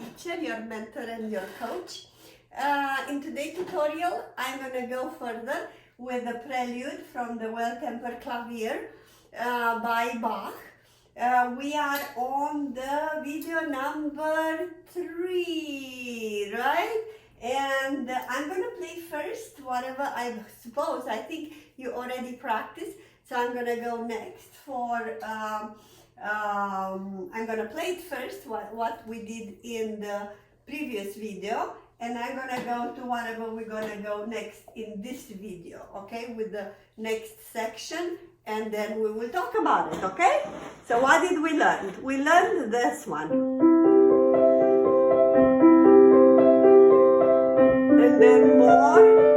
teacher, your mentor and your coach. In today's tutorial, I'm going to go further with the Prelude from the Well-Tempered Clavier by Bach. We are on the video number 3, right? And I'm going to play first whatever I think you already practiced. So I'm going to go next for, I'm going to play it first, what we did in the previous video. And I'm going to go to whatever we're going to go next in this video, okay? With the next section. And then we will talk about it, okay? So what did we learn? We learned this one. And then more.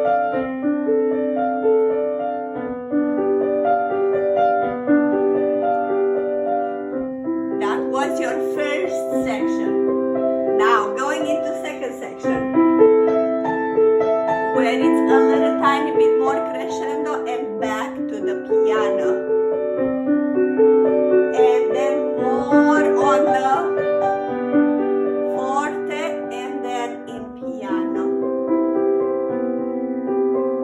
That was your first section. Now going into second section, where it's a little tiny bit more crescendo and back to the piano. And then more on the forte and then in piano.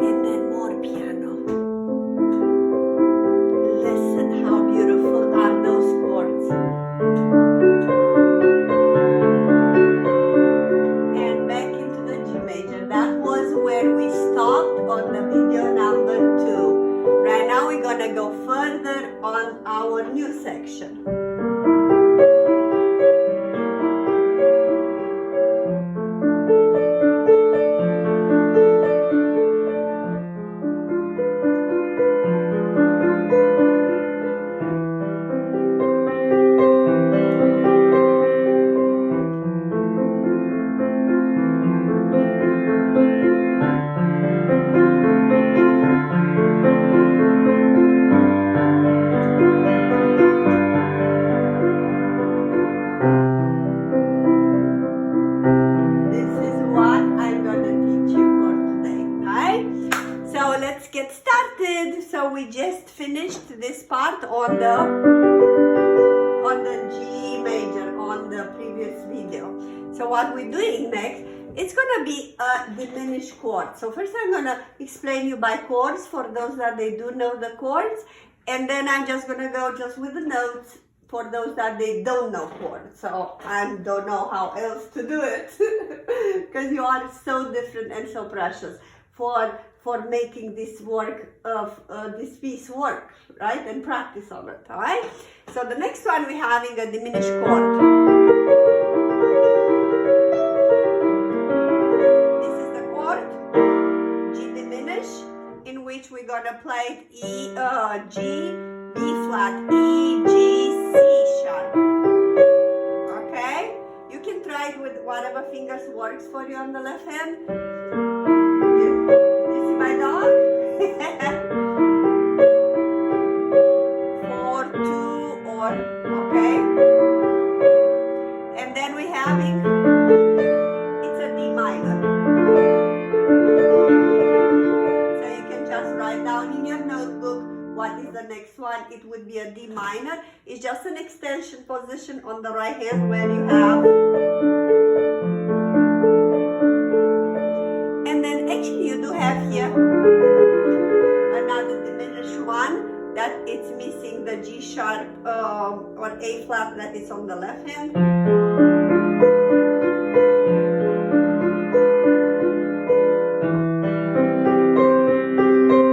And then more piano. Listen how beautiful are those chords. And back into the G major. That was where we stopped on the video number 2. Right now we're gonna go further on our new section. Get started. So we just finished this part on the G major on the previous video. So what we're doing next, it's gonna be a diminished chord. So first I'm gonna explain you by chords for those that they do know the chords, and then I'm just gonna go just with the notes for those that they don't know chords. So I don't know how else to do it because you are so different and so precious for making this work of this piece work, right? And practice on it, all right? So the next one we're having a diminished chord. This is the chord G diminished, in which we're gonna play E, G, B flat, E, G, C sharp. Okay? You can try it with whatever fingers works for you on the left hand. My dog. 4, 2, or okay. And then we're having, it's a D minor. So you can just write down in your notebook what is the next one. It would be a D minor. It's just an extension position on the right hand where you have. And then actually you do have here another diminished one that it's missing the G sharp or A flat that is on the left hand.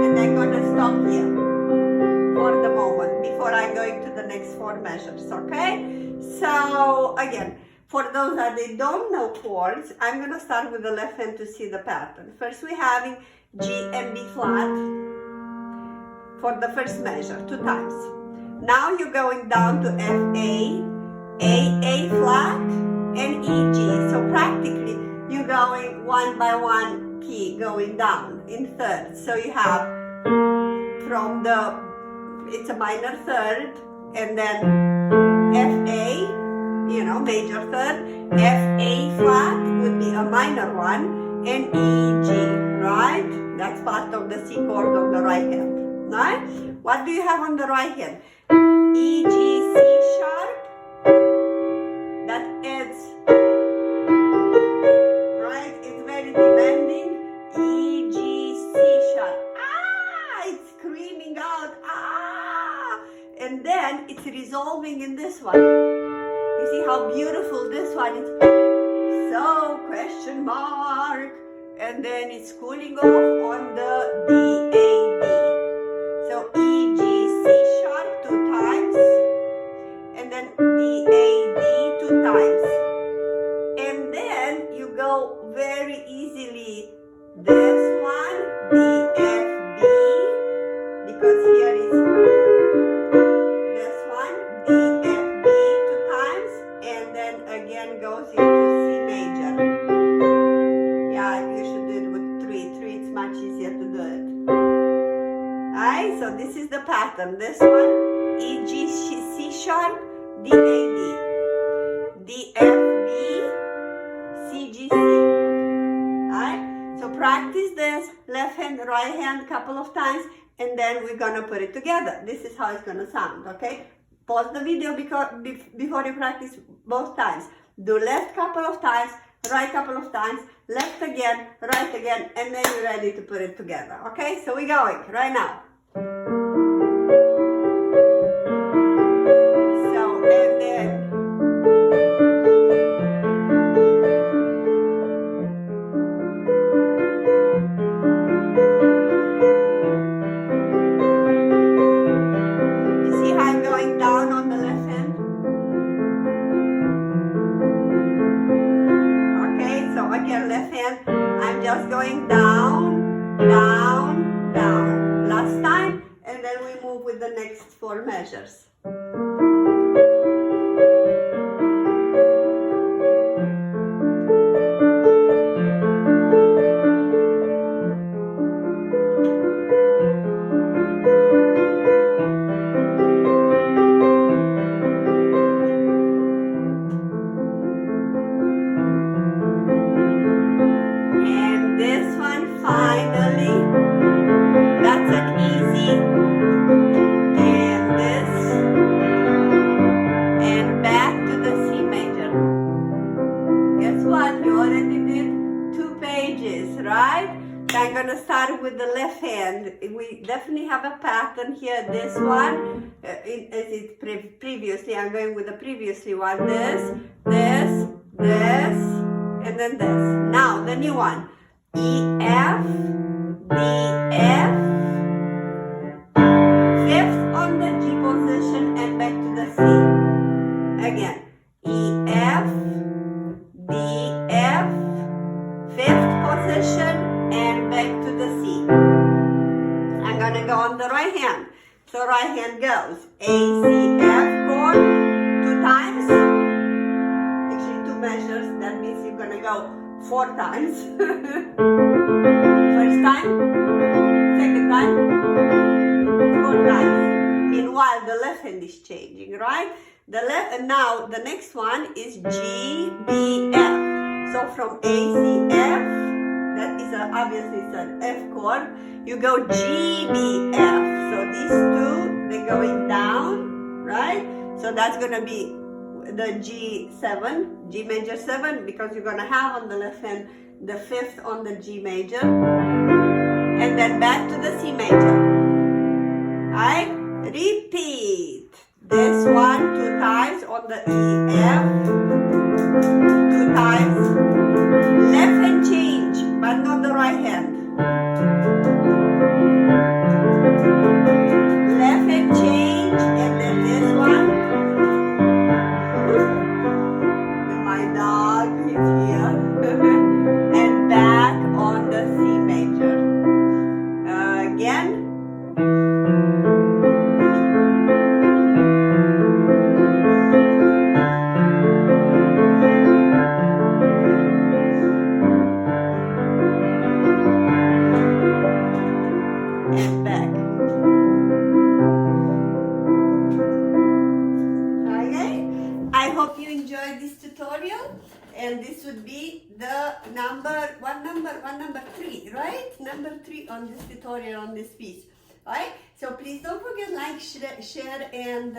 And I'm gonna stop here for the moment before I go into the next 4 measures, okay? So again, for those that they don't know chords, I'm going to start with the left hand to see the pattern. First we're having G and B flat for the first measure, 2 times. Now you're going down to F, A flat, and E, G. So practically you're going 1 by 1 key going down in thirds. So you have from it's a minor third, and then F, A, you know, major third, F, A flat would be a minor one, and E, G, right? That's part of the C chord on the right hand, right? What do you have on the right hand? E, G, C sharp, that adds moving in this one. You see how beautiful this one is? So, question mark. And then it's cooling off on the D, A, D. So, E, G, C sharp 2 times. And then D, A, D 2 times. And then you go very easily this one, D, F, B, because here is this one, D, F, B 2 times, and then again goes into C major. Yeah, you should do it with 3. 3, it's much easier to do it. Alright, so this is the pattern. This one, E, G, C sharp, D, A, D, D, F, B, C, G, C. Alright? So practice this, left hand, right hand, couple of times, and then we're gonna put it together. This is how it's gonna sound, okay? Pause the video before you practice both times. Do left couple of times, right couple of times, left again, right again, and then you're ready to put it together, okay? So we're going right now. So, and then I'm just going down, down, down. Last time, and then we move with the next 4 measures. I'm going to start with the left hand. We definitely have a pattern here. This one, as it previously, I'm going with the previously one. This, this, this, and then this. Now, the new one. E, F, D, F. 5th on the G position and back to the C. Again. E, F, D, F. 5th position and back to the C. I'm gonna go on the right hand. So right hand goes A, C, F chord 2 times. Actually 2 measures. That means you're gonna go 4 times. First time, second time, 4 times. Meanwhile, the left hand is changing, right? The left, and now the next one is G, B, F. So from A, C, F. That is obviously it's an F chord. You go G, B, F. So these 2, they're going down, right? So that's going to be the G7, G major 7, because you're going to have on the left hand the 5th on the G major. And then back to the C major. Alright? Repeat. This one 2 times on the E, F. 2 times. Left hand change, but not the right hand. Left hand change, and then this one. My dog is here. And back on the C major. Again. And this would be the number 3, right? Number 3 on this tutorial, on this piece. Alright? So please don't forget like, share, and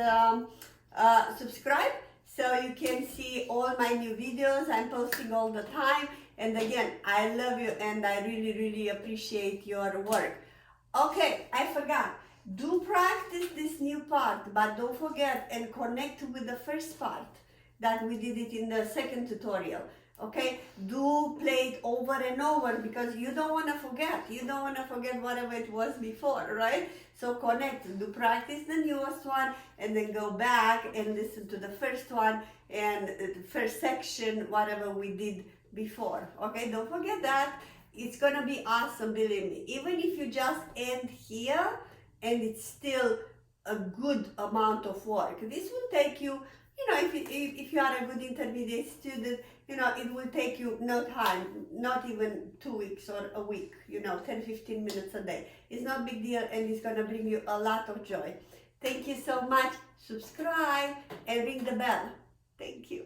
subscribe so you can see all my new videos. I'm posting all the time. And again, I love you and I really, really appreciate your work. Okay, I forgot. Do practice this new part, but don't forget and connect with the first part that we did it in the second tutorial. Okay, do play it over and over because you don't want to forget. You don't want to forget whatever it was before, right? So connect, do practice the newest one and then go back and listen to the first one and the first section, whatever we did before. Okay, don't forget that. It's going to be awesome, believe me. Even if you just end here and it's still a good amount of work. This will take you, if you are a good intermediate student, it will take you no time, not even 2 weeks or a week, 10-15 minutes a day. It's not a big deal and it's going to bring you a lot of joy. Thank you so much. Subscribe and ring the bell. Thank you.